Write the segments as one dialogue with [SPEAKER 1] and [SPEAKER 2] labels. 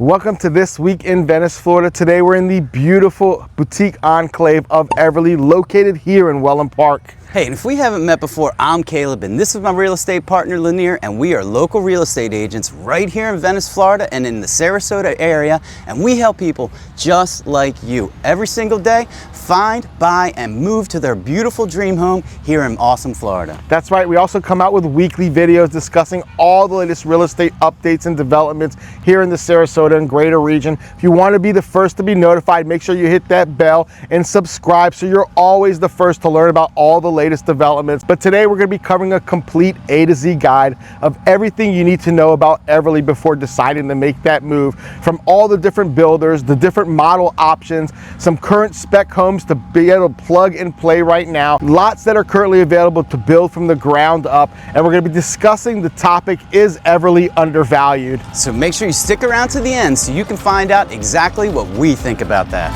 [SPEAKER 1] Welcome to This Week in Venice, Florida. Today we're in the beautiful boutique enclave of Everly, located here in Wellen Park.
[SPEAKER 2] Hey, and if we haven't met before, I'm Caleb, and this is my real estate partner, Lanier, and we are local real estate agents right here in Venice, Florida, and in the Sarasota area, and we help people just like you every single day find, buy, and move to their beautiful dream home here in awesome Florida.
[SPEAKER 1] That's right. We also come out with weekly videos discussing all the latest real estate updates and developments here in the Sarasota and greater region. If you want to be the first to be notified, make sure you hit that bell and subscribe so you're always the first to learn about all the latest developments. But today we're going to be covering a complete A to Z guide of everything you need to know about Everly before deciding to make that move, from all the different builders, the different model options, some current spec homes to be able to plug and play right now, lots that are currently available to build from the ground up, and we're going to be discussing the topic, is Everly undervalued?
[SPEAKER 2] So make sure you stick around to the end so you can find out exactly what we think about that.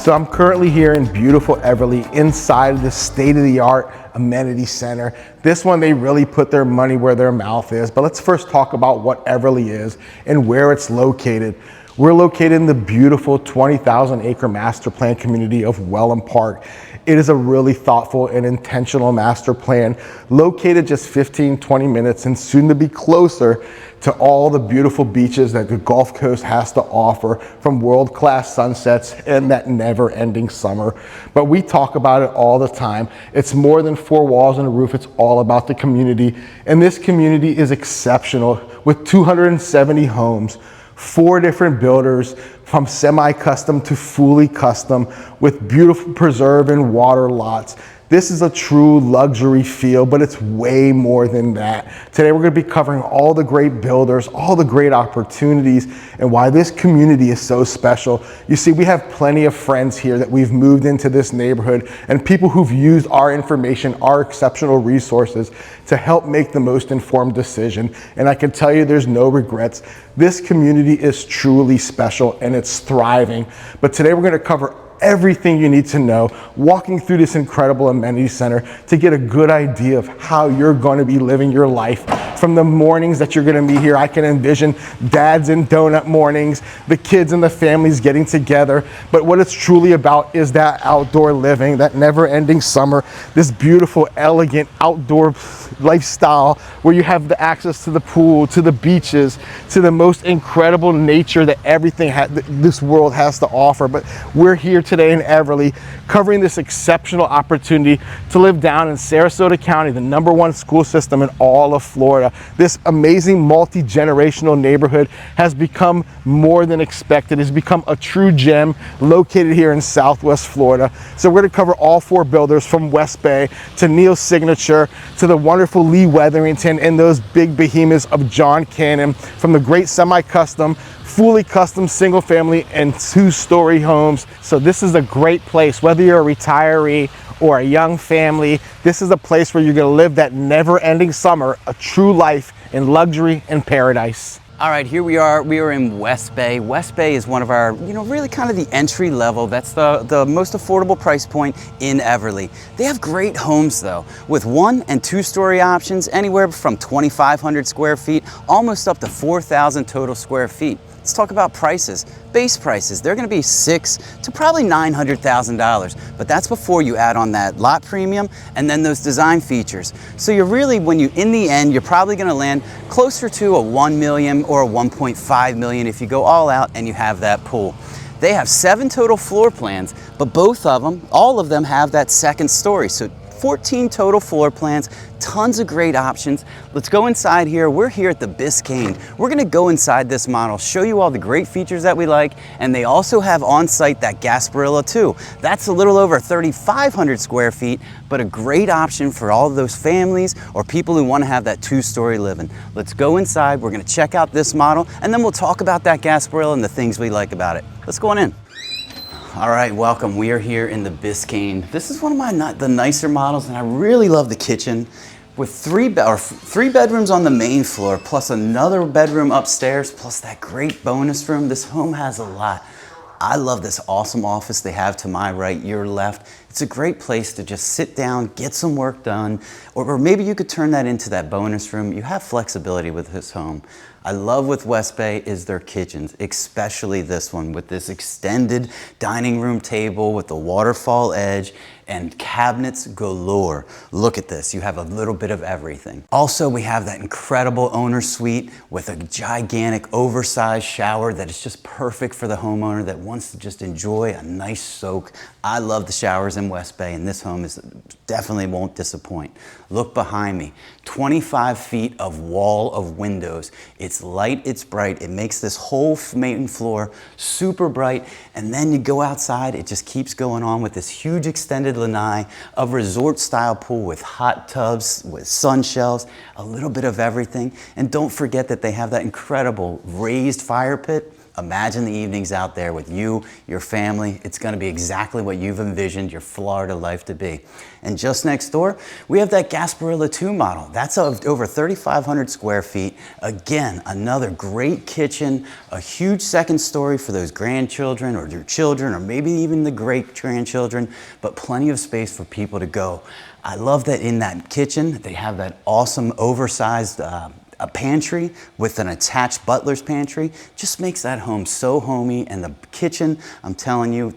[SPEAKER 1] So I'm currently here in beautiful Everly inside the state-of-the-art amenity center. This one, they really put their money where their mouth is. But let's first talk about what Everly is and where it's located. We're located in the beautiful 20,000 acre master plan community of Wellen Park. It is a really thoughtful and intentional master plan located just 15-20 minutes and soon to be closer to all the beautiful beaches that the Gulf Coast has to offer, from world-class sunsets and that never-ending summer. But we talk about it all the time. It's more than four walls and a roof. It's all about the community. And this community is exceptional with 270 homes, 4 different builders, from semi-custom to fully custom, with beautiful preserve and water lots. This is a true luxury feel, but it's way more than that. Today we're going to be covering all the great builders, all the great opportunities, and why this community is so special. You see, we have plenty of friends here that we've moved into this neighborhood, and people who've used our information, our exceptional resources, to help make the most informed decision. And I can tell you there's no regrets. This community is truly special and it's thriving. But today we're going to cover everything you need to know, walking through this incredible amenity center to get a good idea of how you're going to be living your life. From the mornings that you're going to be here, I can envision dads and donut mornings, the kids and the families getting together. But what it's truly about is that outdoor living, that never-ending summer, this beautiful, elegant outdoor lifestyle where you have the access to the pool, to the beaches, to the most incredible nature that everything this world has to offer. But we're here today in Everly covering this exceptional opportunity to live down in Sarasota County, the #1 school system in all of Florida. This amazing multi-generational neighborhood has become more than expected. It's become a true gem located here in Southwest Florida. So we're going to cover all 4 builders, from WestBay to Neal Signature to the wonderful Wetherington, and those big behemoths of John Cannon, from the great semi-custom, fully custom single family and 2-story homes. So this is a great place, whether you're a retiree or a young family. This is a place where you're going to live that never-ending summer, a true life in luxury and paradise.
[SPEAKER 2] All right, here we are. We are in WestBay. WestBay is one of our, really kind of the entry level. That's the most affordable price point in Everly. They have great homes though, with 1- and 2-story options, anywhere from 2,500 square feet, almost up to 4,000 total square feet. Let's talk about prices. Base prices, they're going to be $600,000 to probably $900,000, but that's before you add on that lot premium and then those design features. So you're really, in the end, you're probably going to land closer to a $1 million or a $1.5 million if you go all out and you have that pool. They have 7 total floor plans, but all of them have that second story. So 14 total floor plans, tons of great options. Let's go inside here. We're here at the Biscayne. We're gonna go inside this model, show you all the great features that we like, and they also have on site that Gasparilla II. That's a little over 3,500 square feet, but a great option for all of those families or people who wanna have that 2-story living. Let's go inside, we're gonna check out this model, and then we'll talk about that Gasparilla and the things we like about it. Let's go on in. All right, welcome. We are here in the Biscayne. This is one of the nicer models, and I really love the kitchen. With 3 bedrooms on the main floor, plus another bedroom upstairs, plus that great bonus room. This home has a lot. I love this awesome office they have to my right, your left. It's a great place to just sit down, get some work done, or maybe you could turn that into that bonus room. You have flexibility with this home. I love with WestBay is their kitchens, especially this one with this extended dining room table with the waterfall edge and cabinets galore. Look at this, you have a little bit of everything. Also, we have that incredible owner suite with a gigantic oversized shower that is just perfect for the homeowner that wants to just enjoy a nice soak. I love the showers in WestBay, and this home is definitely won't disappoint. Look behind me, 25 feet of wall of windows. It's light, it's bright. It makes this whole main floor super bright. And then you go outside, it just keeps going on with this huge extended lanai of resort style pool with hot tubs, with sun shelves, a little bit of everything. And don't forget that they have that incredible raised fire pit. Imagine the evenings out there with you, your family. It's gonna be exactly what you've envisioned your Florida life to be. And just next door, we have that Gasparilla II model. That's over 3,500 square feet. Again, another great kitchen, a huge second story for those grandchildren or your children, or maybe even the great grandchildren, but plenty of space for people to go. I love that in that kitchen, they have that awesome oversized a pantry with an attached butler's pantry. Just makes that home so homey. And the kitchen, I'm telling you,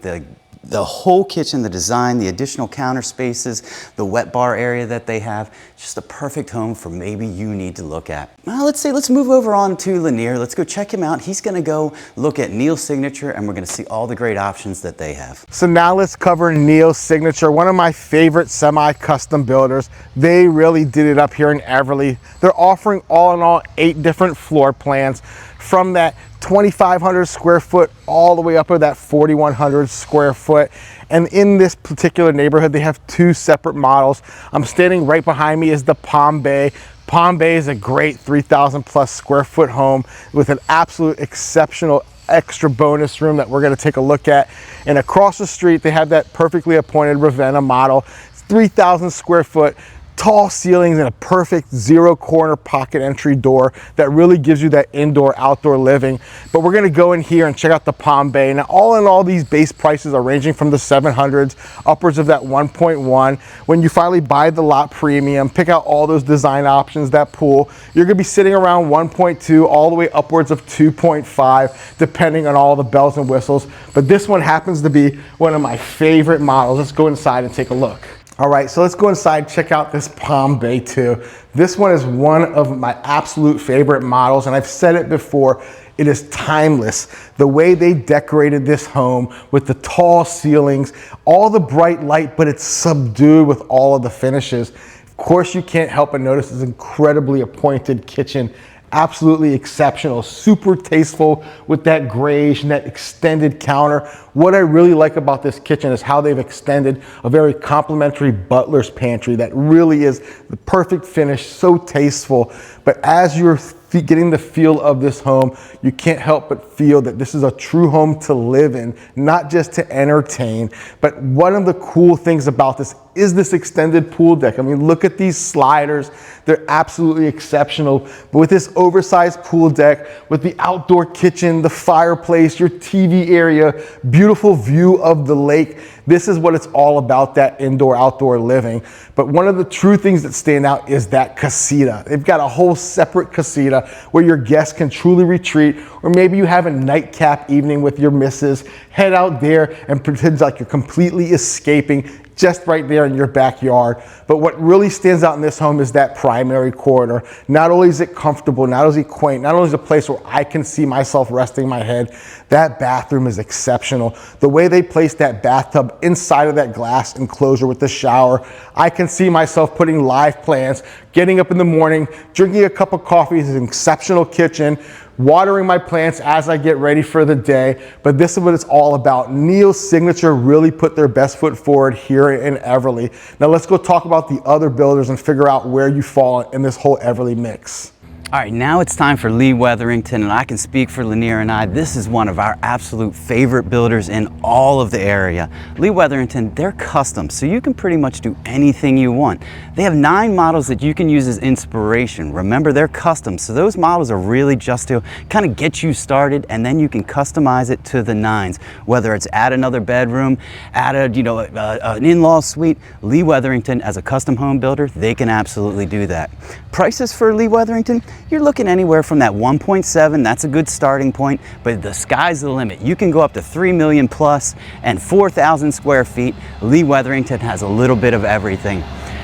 [SPEAKER 2] the whole kitchen, the design, the additional counter spaces, the wet bar area that they have, just a perfect home for maybe you need to look at. Well, let's move over on to Lanier. Let's go check him out. He's gonna go look at Neal Signature, and we're gonna see all the great options that they have.
[SPEAKER 1] So now let's cover Neal Signature, one of my favorite semi-custom builders. They really did it up here in Everly. They're offering all in all 8 different floor plans, from that 2,500 square foot all the way up to that 4,100 square foot. And in this particular neighborhood, they have 2 separate models. I'm standing right behind me is the Palm Bay. Palm Bay is a great 3,000 plus square foot home with an absolute exceptional extra bonus room that we're going to take a look at. And across the street, they have that perfectly appointed Ravenna model. It's 3,000 square foot, tall ceilings, and a perfect 0 corner pocket entry door that really gives you that indoor outdoor living. But we're gonna go in here and check out the Palm Bay. Now, all in all, these base prices are ranging from the 700s upwards of that 1.1. When you finally buy the lot premium, pick out all those design options, that pool, you're gonna be sitting around 1.2 all the way upwards of 2.5, depending on all the bells and whistles. But this one happens to be one of my favorite models. Let's go inside and take a look. All right, so let's go inside, check out this Palm Bay II. This one is one of my absolute favorite models, and I've said it before, it is timeless. The way they decorated this home with the tall ceilings, all the bright light, but it's subdued with all of the finishes. Of course, you can't help but notice this incredibly appointed kitchen. Absolutely exceptional, super tasteful with that grayish and that extended counter. What I really like about this kitchen is how they've extended a very complimentary butler's pantry that really is the perfect finish, so tasteful. But as you're getting the feel of this home, you can't help but feel that this is a true home to live in, not just to entertain. But one of the cool things about this is this extended pool deck. I mean, look at these sliders. They're absolutely exceptional. But with this oversized pool deck, with the outdoor kitchen, the fireplace, your TV area, beautiful view of the lake, this is what it's all about, that indoor-outdoor living. But one of the true things that stand out is that casita. They've got a whole separate casita where your guests can truly retreat, or maybe you have a nightcap evening with your missus, head out there and pretend like you're completely escaping just right there in your backyard. But what really stands out in this home is that primary corridor. Not only is it comfortable, not only is it quaint, not only is it a place where I can see myself resting my head, that bathroom is exceptional. The way they placed that bathtub inside of that glass enclosure with the shower, I can see myself putting live plants, getting up in the morning, drinking a cup of coffee. It's an exceptional kitchen, watering my plants as I get ready for the day. But this is what it's all about. Neal Signature really put their best foot forward here in Everly. Now let's go talk about the other builders and figure out where you fall in this whole Everly mix.
[SPEAKER 2] All right, now it's time for Lee Wetherington, and I can speak for Lanier and I. This is one of our absolute favorite builders in all of the area. Lee Wetherington, they're custom, so you can pretty much do anything you want. They have 9 models that you can use as inspiration. Remember, they're custom, so those models are really just to kind of get you started, and then you can customize it to the nines. Whether it's add another bedroom, add an in-law suite, Lee Wetherington, as a custom home builder, they can absolutely do that. Prices for Lee Wetherington, you're looking anywhere from that 1.7, that's a good starting point, but the sky's the limit. You can go up to 3 million plus and 4,000 square feet. Lee Wetherington has a little bit of everything.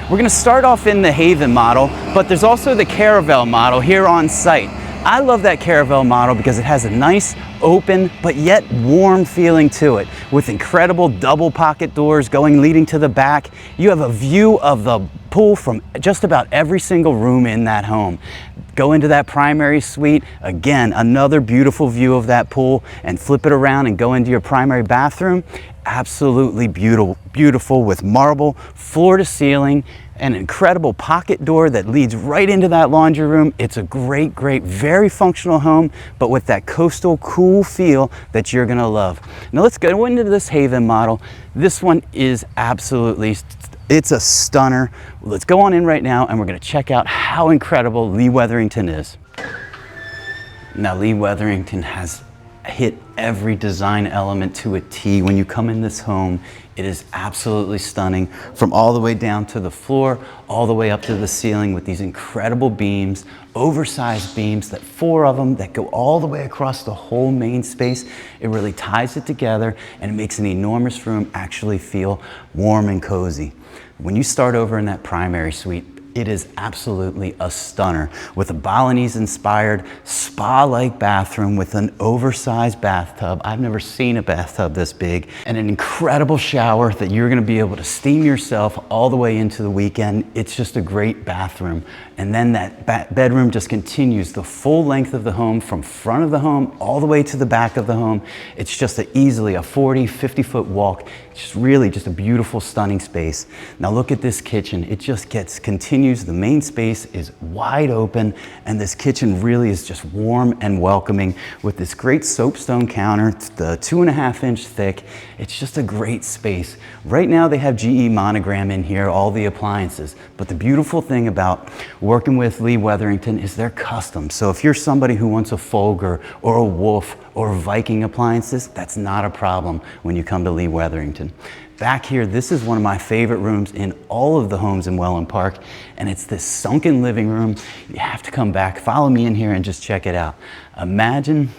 [SPEAKER 2] We're gonna start off in the Haven model, but there's also the Caravel model here on site. I love that Caravel model because it has a nice, open, but yet warm feeling to it. With incredible double pocket doors leading to the back, you have a view of the pool from just about every single room in that home. Go into that primary suite, again, another beautiful view of that pool, and flip it around and go into your primary bathroom. Absolutely beautiful with marble, floor to ceiling, an incredible pocket door that leads right into that laundry room. It's a great, very functional home, but with that coastal cool feel that you're gonna love. Now let's go into this Haven model. This one is absolutely, it's a stunner. Let's go on in right now and we're gonna check out how incredible Lee Wetherington is. Now Lee Wetherington has hit every design element to a T. When you come in this home, it is absolutely stunning, from all the way down to the floor, all the way up to the ceiling, with these incredible beams, oversized beams, 4 of them that go all the way across the whole main space. It really ties it together and it makes an enormous room actually feel warm and cozy. When you start over in that primary suite, it is absolutely a stunner, with a Balinese-inspired spa-like bathroom with an oversized bathtub. I've never seen a bathtub this big, and an incredible shower that you're gonna be able to steam yourself all the way into the weekend. It's just a great bathroom. And then that bedroom just continues the full length of the home, from front of the home all the way to the back of the home. It's just easily a 40, 50-foot walk. It's just really just a beautiful, stunning space. Now look at this kitchen. It just continues. The main space is wide open, and this kitchen really is just warm and welcoming, with this great soapstone counter, the 2.5-inch thick. It's just a great space. Right now they have GE monogram in here, all the appliances. But the beautiful thing about working with Lee Wetherington is they're custom. So if you're somebody who wants a Folger or a Wolf or Viking appliances, that's not a problem when you come to Lee Wetherington. Back here, this is one of my favorite rooms in all of the homes in Wellen Park, and it's this sunken living room. You have to come back, follow me in here and just check it out. Imagine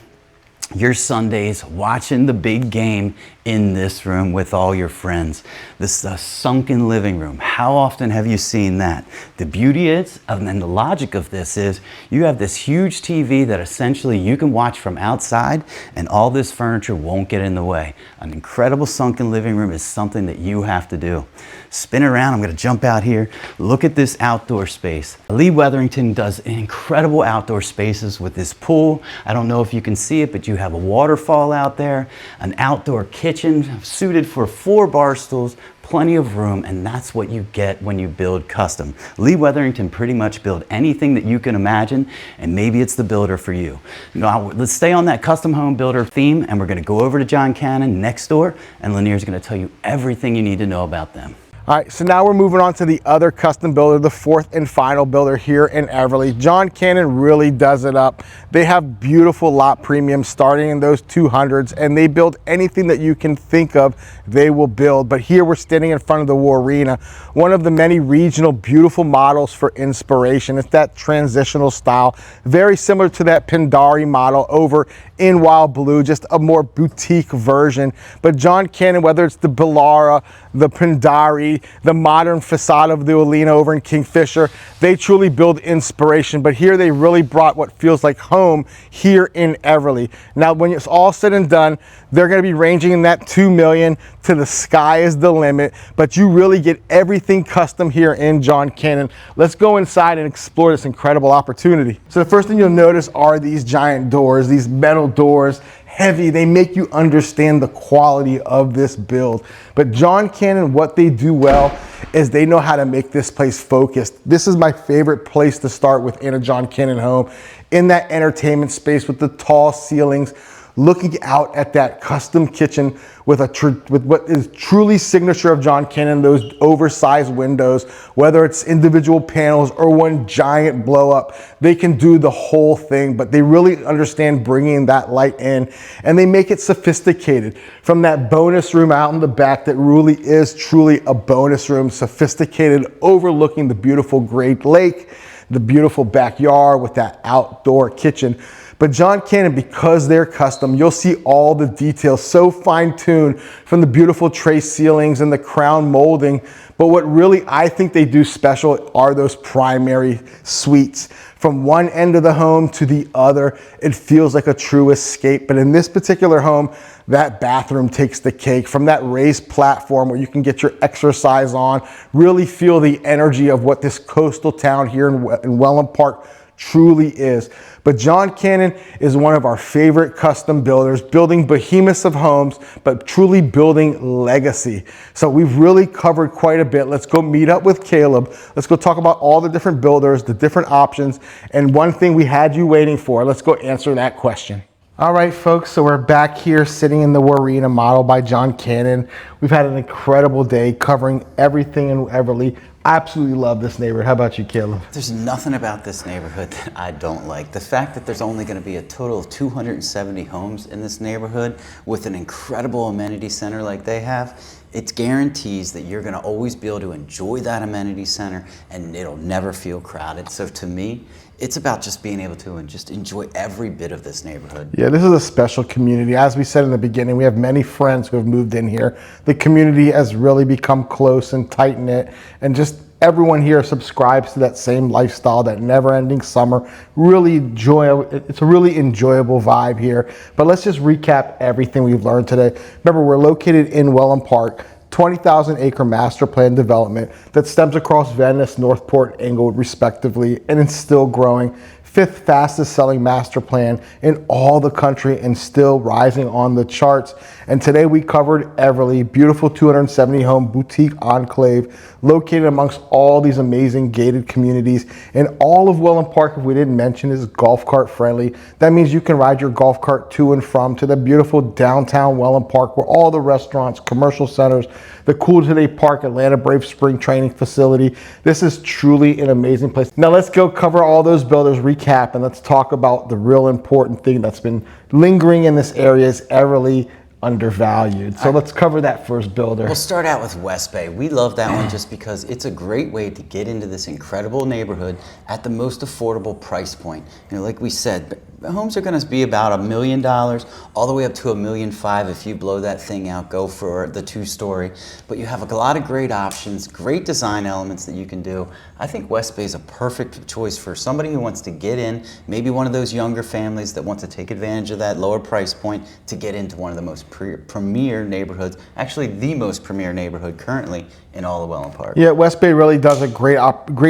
[SPEAKER 2] your Sundays watching the big game in this room with all your friends. This is a sunken living room. How often have you seen that? The beauty is, and then the logic of this is, you have this huge TV that essentially you can watch from outside, and all this furniture won't get in the way. An incredible sunken living room is something that you have to do. Spin around, I'm gonna jump out here. Look at this outdoor space. Lee Wetherington does incredible outdoor spaces with this pool. I don't know if you can see it, but you have a waterfall out there, an outdoor kitchen suited for 4 bar stools, plenty of room, and that's what you get when you build custom. Lee Wetherington pretty much build anything that you can imagine, and maybe it's the builder for you. Now, let's stay on that custom home builder theme, and we're gonna go over to John Cannon next door, and Lanier's gonna tell you everything you need to know about them.
[SPEAKER 1] All right, so now we're moving on to the other custom builder, the 4th and final builder here in Everly. John Cannon really does it up. They have beautiful lot premiums starting in those 200s, and they build anything that you can think of, they will build. But here we're standing in front of the Warrina, one of the many regional beautiful models for inspiration. It's that transitional style, very similar to that Pindari model over in Wild Blue, just a more boutique version. But John Cannon, whether it's the Bellara, the Pindari, the modern facade of the Olina over in Kingfisher, they truly build inspiration. But here they really brought what feels like home here in Everly. Now, when it's all said and done, they're going to be ranging in that 2 million to the sky is the limit, but you really get everything custom here in John Cannon. Let's go inside and explore this incredible opportunity. So the first thing you'll notice are these giant doors, these metal doors, heavy. They make you understand the quality of this build. But John Cannon, what they do well is they know how to make this place focused. This is my favorite place to start within a John Cannon home, in that entertainment space with the tall ceilings, looking out at that custom kitchen with what is truly signature of John Cannon, those oversized windows, whether it's individual panels or one giant blow up. They can do the whole thing, but they really understand bringing that light in, and they make it sophisticated. From that bonus room out in the back that really is truly a bonus room, sophisticated, overlooking the beautiful Great Lake, the beautiful backyard with that outdoor kitchen. But John Cannon, because they're custom, you'll see all the details so fine-tuned, from the beautiful tray ceilings and the crown molding. But what really I think they do special are those primary suites. From one end of the home to the other, it feels like a true escape. But in this particular home, that bathroom takes the cake. From that raised platform where you can get your exercise on, really feel the energy of what this coastal town here in Wellen Park truly is. But John Cannon is one of our favorite custom builders, building behemoths of homes, but truly building legacy. So we've really covered quite a bit. Let's go meet up with Caleb. Let's go talk about all the different builders, the different options, and one thing we had you waiting for. Let's go answer that question. All right, folks, so we're back here sitting in the Warrina model by John Cannon. We've had an incredible day covering everything in Everly. I absolutely love this neighborhood. How about you, Caleb?
[SPEAKER 2] There's nothing about this neighborhood that I don't like. The fact that there's only going to be a total of 270 homes in this neighborhood with an incredible amenity center like they have, it guarantees that you're going to always be able to enjoy that amenity center and it'll never feel crowded. So to me, it's about just being able to just enjoy every bit of this neighborhood.
[SPEAKER 1] Yeah, this is a special community. As we said in the beginning, we have many friends who have moved in here. The community has really become close and tight-knit, and just everyone here subscribes to that same lifestyle, that never-ending summer. It's a really enjoyable vibe here. But let's just recap everything we've learned today. Remember, we're located in Wellen Park, 20,000 acre master plan development that stems across Venice, Northport, Englewood respectively, and it's still growing. 5th fastest selling master plan in all the country and still rising on the charts. And today we covered Everly, beautiful 270 home boutique enclave located amongst all these amazing gated communities. And all of Wellen Park, if we didn't mention, is golf cart friendly. That means you can ride your golf cart to and from to the beautiful downtown Wellen Park, where all the restaurants, commercial centers, the Cool Today Park, Atlanta Braves spring training facility. This is truly an amazing place. Now let's go cover all those builders, recap, and let's talk about the real important thing that's been lingering in this area is Everly Undervalued. So let's cover that first builder.
[SPEAKER 2] We'll start out with WestBay. We love that one just because it's a great way to get into this incredible neighborhood at the most affordable price point. You know, like we said, homes are going to be about $1 million, all the way up to $1.5 million if you blow that thing out, go for the 2-story. But you have a lot of great options, great design elements that you can do. I think WestBay is a perfect choice for somebody who wants to get in, maybe one of those younger families that want to take advantage of that lower price point to get into one of the most premier neighborhoods, actually the most premier neighborhood currently in all of Wellen Park.
[SPEAKER 1] Yeah, WestBay really does a great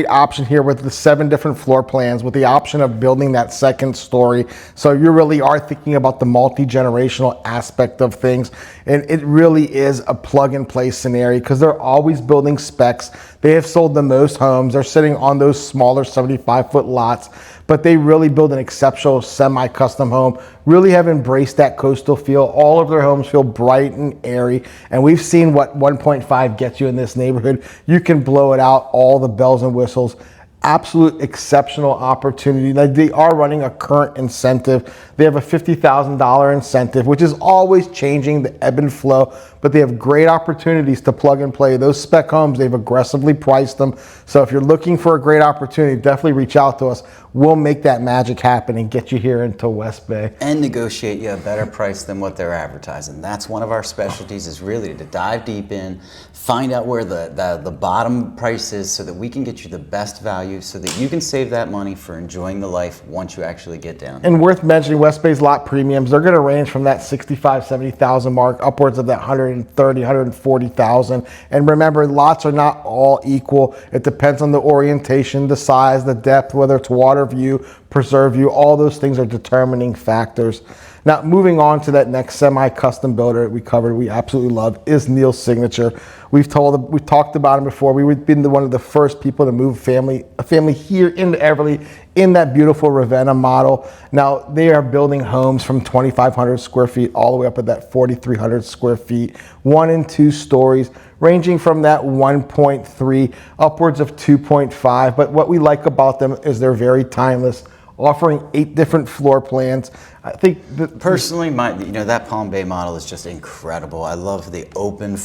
[SPEAKER 1] option here with the 7 different floor plans with the option of building that 2nd story. So you really are thinking about the multi-generational aspect of things. And it really is a plug-and-play scenario because they're always building specs. They have sold the most homes. They're sitting on those smaller 75-foot lots, but they really build an exceptional semi-custom home, really have embraced that coastal feel. All of their homes feel bright and airy, and we've seen what 1.5 gets you in this neighborhood. You can blow it out, all the bells and whistles. Absolute exceptional opportunity. They are running a current incentive. They have a $50,000 incentive, which is always changing, the ebb and flow, but they have great opportunities to plug and play. Those spec homes, they've aggressively priced them. So if you're looking for a great opportunity, definitely reach out to us. We'll make that magic happen and get you here into WestBay.
[SPEAKER 2] And negotiate you a better price than what they're advertising. That's one of our specialties, is really to dive deep in, find out where the bottom price is so that we can get you the best value so that you can save that money for enjoying the life once you actually get down.
[SPEAKER 1] And worth mentioning, WestBay's lot premiums, they're going to range from that 65, 70,000 mark upwards of that 130, 140,000. And remember, lots are not all equal. It depends on the orientation, the size, the depth, whether it's water view, preserve view, all those things are determining factors. Now, moving on to that next semi-custom builder we covered, we absolutely love, is Neal Signature. We've talked about him before. We've been one of the first people to move a family here into Everly in that beautiful Ravenna model. Now, they are building homes from 2,500 square feet all the way up at that 4,300 square feet, 1 and 2 stories, ranging from that 1.3 upwards of 2.5. But what we like about them is they're very timeless, offering 8 different floor plans. I think
[SPEAKER 2] personally, that Palm Bay model is just incredible. I love the open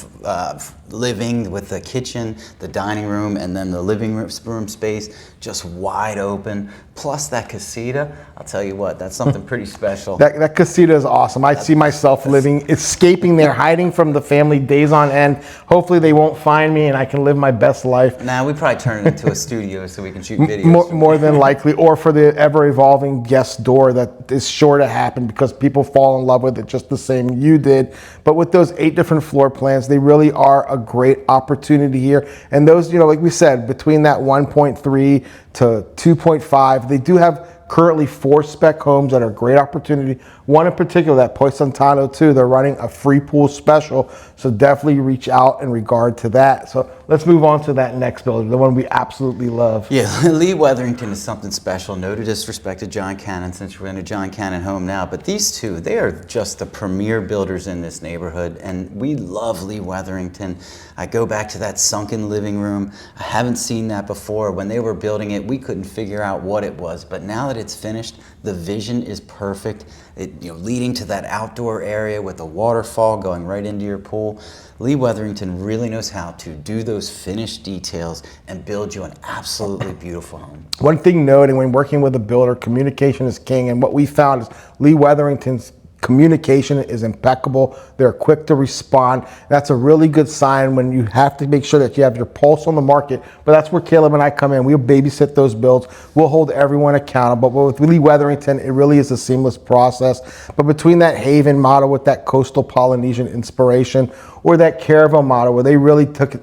[SPEAKER 2] living with the kitchen, the dining room, and then the living room space, just wide open. Plus that casita, I'll tell you what, that's something pretty special.
[SPEAKER 1] That casita is awesome. I see myself escaping there, hiding from the family days on end. Hopefully they won't find me and I can live my best life.
[SPEAKER 2] Nah, we probably turn it into a studio so we can shoot videos.
[SPEAKER 1] More than likely, or for the ever-evolving guest door that is sure to happen because people fall in love with it just the same you did. But with those 8 different floor plans, they really are a great opportunity here. And those, like we said, between that 1.3 to 2.5, they do have currently 4 spec homes that are a great opportunity. One in particular, that Poisantano 2, they're running a free pool special, so definitely reach out in regard to that. So let's move on to that next builder, the one we absolutely love.
[SPEAKER 2] Yeah, Lee Wetherington is something special. No disrespect to John Cannon, since we're in a John Cannon home now, but these two, they are just the premier builders in this neighborhood, and we love Lee Wetherington. I go back to that sunken living room. I haven't seen that before. When they were building it, we couldn't figure out what it was, but now that it's finished, the vision is perfect. Leading to that outdoor area with a waterfall going right into your pool. Lee Wetherington really knows how to do those finished details and build you an absolutely beautiful home.
[SPEAKER 1] One thing noting when working with a builder, communication is king, and what we found is Lee Wetherington's communication is impeccable. They're quick to respond. That's a really good sign when you have to make sure that you have your pulse on the market. But that's where Caleb and I come in. We'll babysit those builds. We'll hold everyone accountable. But with Lee Wetherington, it really is a seamless process. But between that Haven model with that coastal Polynesian inspiration, or that Caravel model where they really took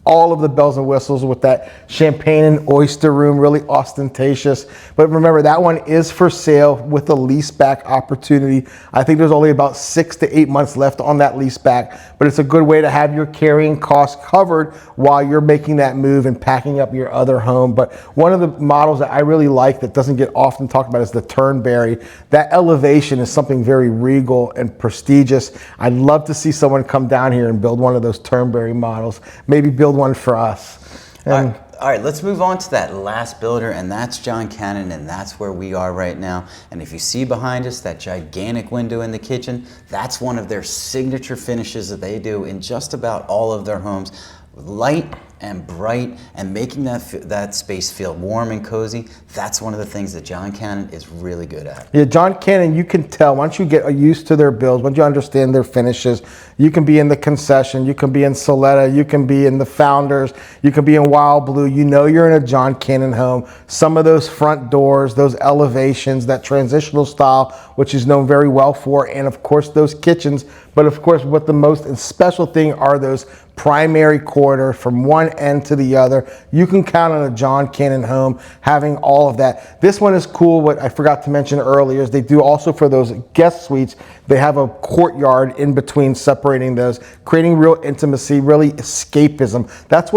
[SPEAKER 1] all of the bells and whistles with that champagne and oyster room, really ostentatious. But remember, that one is for sale with a lease back opportunity. I think there's only about 6 to 8 months left on that lease back, but it's a good way to have your carrying costs covered while you're making that move and packing up your other home. But one of the models that I really like that doesn't get often talked about is the Turnberry. That elevation is something very regal and prestigious. I'd love to see someone come down here and build one of those Turnberry models, maybe build one for us.
[SPEAKER 2] All right, let's move on to that last builder, and that's John Cannon, and that's where we are right now. And if you see behind us that gigantic window in the kitchen, that's one of their signature finishes that they do in just about all of their homes. Light and bright, and making that space feel warm and cozy. That's one of the things that John Cannon is really good at.
[SPEAKER 1] Yeah, John Cannon, you can tell once you get used to their builds, once you understand their finishes, you can be in the concession, you can be in Soletta, you can be in the Founders, you can be in Wild Blue. You know you're in a John Cannon home. Some of those front doors, those elevations, that transitional style, which is known very well for, and of course those kitchens. But of course, what the most special thing are those primary corridor from one end to the other. You can count on a John Cannon home having all of that. This one is cool. What I forgot to mention earlier is they do also for those guest suites, they have a courtyard in between separating those, creating real intimacy, really escapism. That's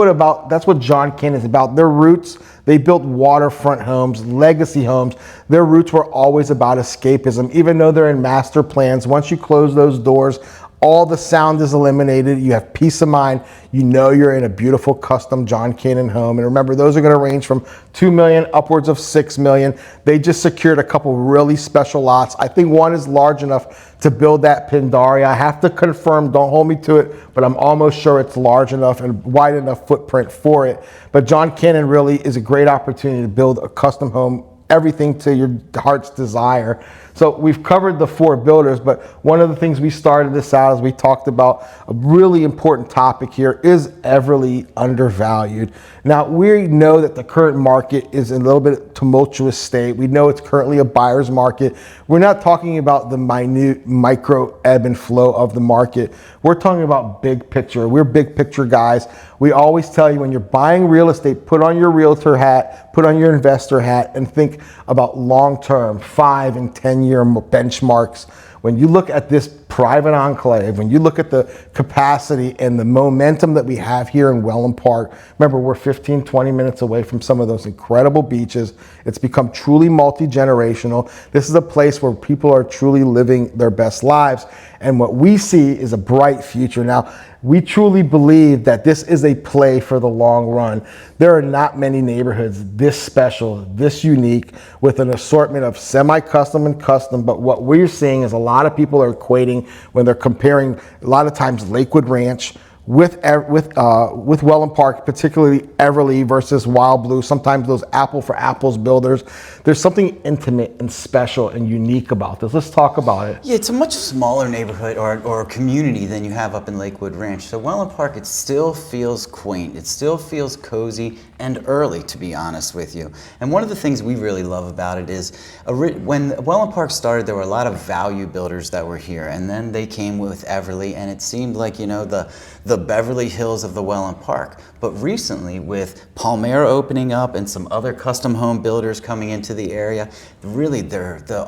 [SPEAKER 1] what John Cannon is about. Their roots, they built waterfront homes, legacy homes. Their roots were always about escapism. Even though they're in master plans, once you close those doors, all the sound is eliminated. You have peace of mind. You know you're in a beautiful custom John Cannon home. And remember, those are going to range from $2 million upwards of $6 million. They just secured a couple really special lots. I think one is large enough to build that Pindaria. I have to confirm, don't hold me to it, but I'm almost sure it's large enough and wide enough footprint for it. But John Cannon really is a great opportunity to build a custom home, everything to your heart's desire. So we've covered the 4 builders, but one of the things we started this out as we talked about a really important topic here is Everly Undervalued. Now, we know that the current market is in a little bit tumultuous state. We know it's currently a buyer's market. We're not talking about the minute micro ebb and flow of the market. We're talking about big picture. We're big picture guys. We always tell you when you're buying real estate, put on your realtor hat, put on your investor hat, and think about long-term, 5 and 10-year benchmarks. when you look at this private enclave, when you look at the capacity and the momentum that we have here in Wellen Park, remember we're 15, 20 minutes away from some of those incredible beaches. It's become truly multi-generational. This is a place where people are truly living their best lives. And what we see is a bright future. Now, we truly believe that this is a play for the long run. There are not many neighborhoods this special, this unique, with an assortment of semi-custom and custom. But what we're seeing is a lot of people are equating when they're comparing a lot of times Lakewood Ranch with Wellen Park, particularly Everly versus Wild Blue, sometimes those apple for apples builders. There's something intimate and special and unique about this. Let's talk about it.
[SPEAKER 2] Yeah, it's a much smaller neighborhood or community than you have up in Lakewood Ranch. So Wellen Park, it still feels quaint. It still feels cozy and early, to be honest with you. And one of the things we really love about it is when Wellen Park started, there were a lot of value builders that were here. And then they came with Everly, and it seemed like, you know, the Beverly Hills of the Wellen Park. But recently, with Palmera opening up and some other custom home builders coming into the area, really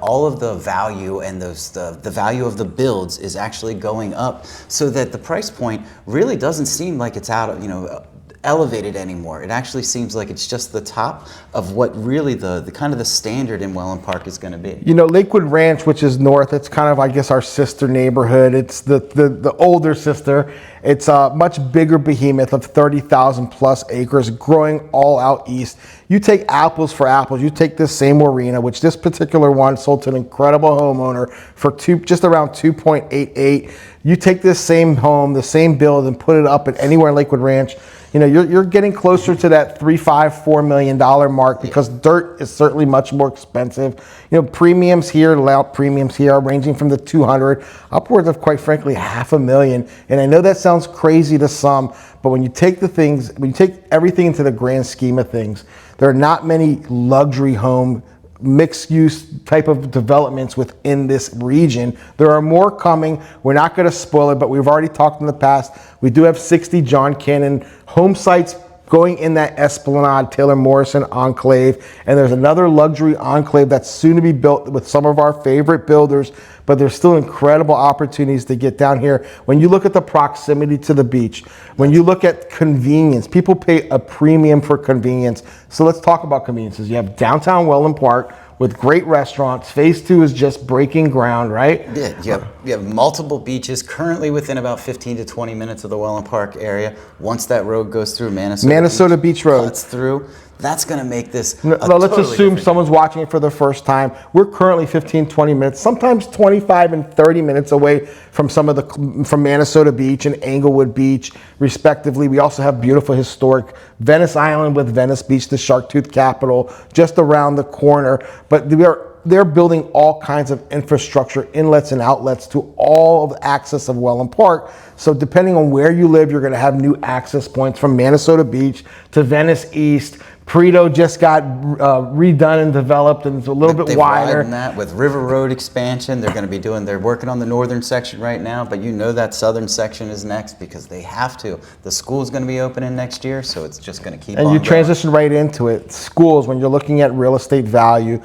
[SPEAKER 2] all of the value and the value of the builds is actually going up, so that the price point really doesn't seem like it's out of, you know, elevated anymore. It actually seems like it's just the top of what really the kind of the standard in Wellen Park is going to be.
[SPEAKER 1] You know, Lakewood Ranch, which is north, it's kind of, I guess, our sister neighborhood. It's the older sister. It's a much bigger behemoth of 30,000 plus acres growing all out east. You take apples for apples. You take this same Warrina, which this particular one sold to an incredible homeowner for just around 2.88. You take this same home, the same build, and put it up at anywhere in Lakewood Ranch. You know, you're getting closer to that $3-4 million mark, because dirt is certainly much more expensive. You know, premiums here are ranging from the 200 upwards of, quite frankly, $500,000. And I know that sounds crazy to some, but when you take everything into the grand scheme of things, there are not many luxury home mixed-use type of developments within this region. There are more coming. We're not going to spoil it, but we've already talked in the past. We do have 60 John Cannon home sites going in that Esplanade Taylor Morrison enclave, and there's another luxury enclave that's soon to be built with some of our favorite builders. But there's still incredible opportunities to get down here. When you look at the proximity to the beach, when you look at convenience, people pay a premium for convenience. So let's talk about conveniences. You have downtown Wellen Park with great restaurants. Phase 2 is just breaking ground, right?
[SPEAKER 2] Yeah, you have multiple beaches currently within about 15 to 20 minutes of the Wellen Park area. Once that road goes through, Manasota Beach Road cuts through. That's going to make this
[SPEAKER 1] let's assume someone's watching it for the first time. We're currently 15, 20 minutes, sometimes 25 and 30 minutes away from from Manasota Beach and Englewood Beach, respectively. We also have beautiful historic Venice Island with Venice Beach, the Shark Tooth capital, just around the corner. But they're building all kinds of infrastructure, inlets and outlets to all of the access of Wellen Park. So depending on where you live, you're going to have new access points from Manasota Beach to Venice East. Preto just got redone and developed, and it's a little bit wider.
[SPEAKER 2] That with River Road expansion, they're working on the northern section right now, but you know that southern section is next, because they have to. The school's going to be opening next year, so it's just going to keep on
[SPEAKER 1] going. And you transition right into it. Schools, when you're looking at real estate value,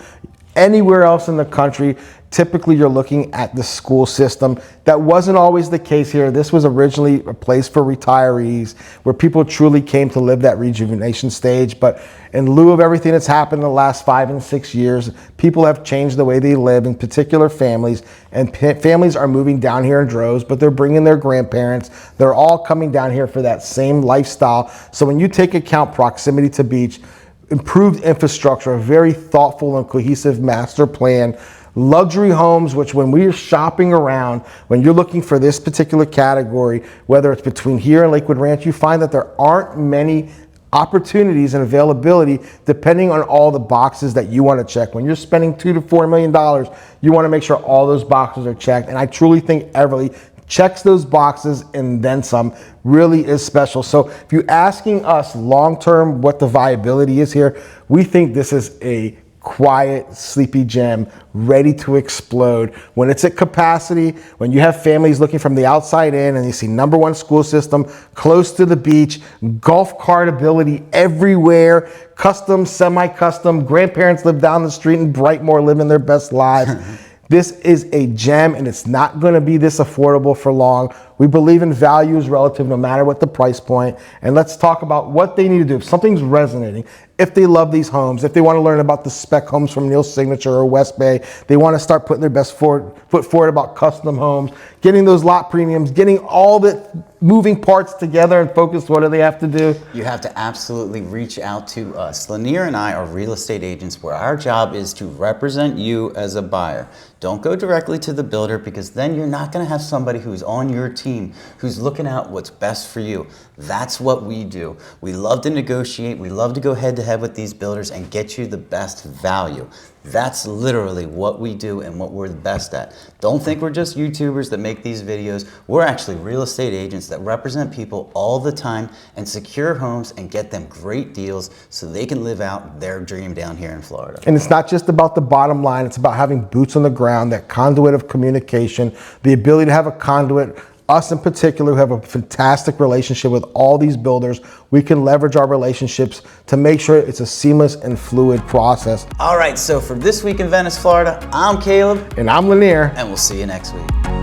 [SPEAKER 1] anywhere else in the country, typically you're looking at the school system. That wasn't always the case here. This was originally a place for retirees where people truly came to live that rejuvenation stage. But in lieu of everything that's happened in the last 5 and 6 years, people have changed the way they live, in particular families. And families are moving down here in droves, but they're bringing their grandparents. They're all coming down here for that same lifestyle. So when you take account proximity to beach, improved infrastructure, a very thoughtful and cohesive master plan, luxury homes, which when we're shopping around, when you're looking for this particular category, whether it's between here and Lakewood Ranch, you find that there aren't many opportunities and availability depending on all the boxes that you want to check. When you're spending $2 to $4 million, you want to make sure all those boxes are checked. And I truly think Everly checks those boxes and then some. Really is special. So if you're asking us long-term what the viability is here, we think this is a quiet, sleepy gem ready to explode. When it's at capacity, when you have families looking from the outside in and you see #1 school system close to the beach, golf cart ability everywhere, custom, semi-custom, grandparents live down the street in Brightmoor living their best lives. This is a gem, and it's not going to be this affordable for long. We believe in value is relative no matter what the price point. And let's talk about what they need to do. If something's resonating, if they love these homes, if they want to learn about the spec homes from Neal Signature or WestBay, they want to start putting their best foot forward about custom homes, getting those lot premiums, getting all the moving parts together and focus, what do they have to do?
[SPEAKER 2] You have to absolutely reach out to us. Lanier and I are real estate agents where our job is to represent you as a buyer. Don't go directly to the builder, because then you're not going to have somebody who's on your team who's looking out what's best for you. That's what we do. We love to negotiate. We love to go head to head with these builders and get you the best value. That's literally what we do and what we're the best at. Don't think we're just YouTubers that make these videos. We're actually real estate agents that represent people all the time and secure homes and get them great deals so they can live out their dream down here in Florida.
[SPEAKER 1] And it's not just about the bottom line, it's about having boots on the ground, that conduit of communication, the ability to have a conduit. Us in particular, who have a fantastic relationship with all these builders, we can leverage our relationships to make sure it's a seamless and fluid process.
[SPEAKER 2] All right, so for This Week in Venice, Florida, I'm Caleb.
[SPEAKER 1] And I'm Lanier.
[SPEAKER 2] And we'll see you next week.